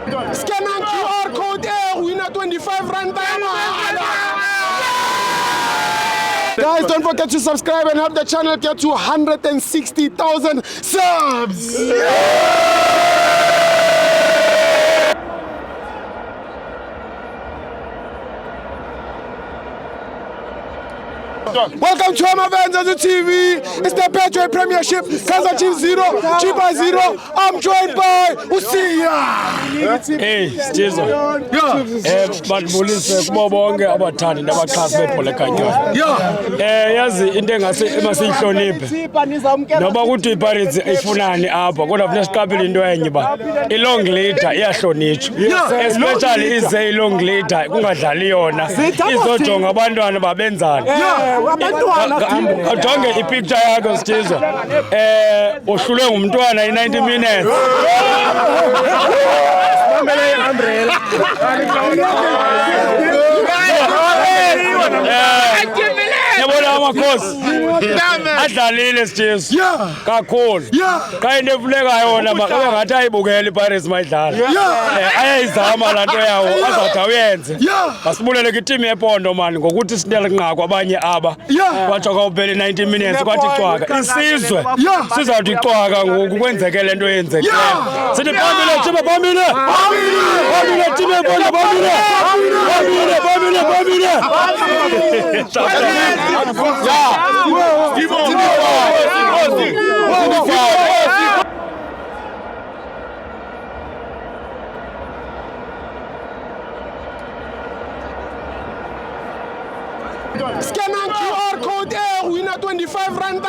Scan and QR code winner 25 rand. Guys, don't forget to subscribe and help the channel get to 160,000 subs. Welcome to Amavenza TV. It's the Betway Premiership. Kaizer Chiefs 0, Chippa 0. I'm joined by Usiya. Hey, Stizo. Badlulise kubo bonke abathandi nabaxhasi bebhola ekhatywayo. Yazi into engase emasiyihloniphe. Noba kuthi iPirates ifunani apha kodwa funeka siqaphele into enye ba i-long leader iyahlonitshwa. Especially ize i-long leader kungadlali yona. Izojonga abantwana babenzani. Jonge ipicture yakho Stizo. Uhlulwe ngumntwana i-90 minutes. Yabona amakhosi adlalile Stizo kakhulu xa into evulekayo wona makabe ngathi ayibukela iPirates mayidlala ayayizama laa nto yawo azawuthi awuyenze. Masibulele kwitimu yepondo mani ngokuthi sinelingqaku abanye aba kwatsho kawuphela i-90 minutes kwathi cwaka isizwe sizawuthi cwaka ngoku kwenzeke le nto yenzekileyo. Sithi phambile Chippa, phambile timu yepondo, phambile. Scan and QR code winner 25 rand.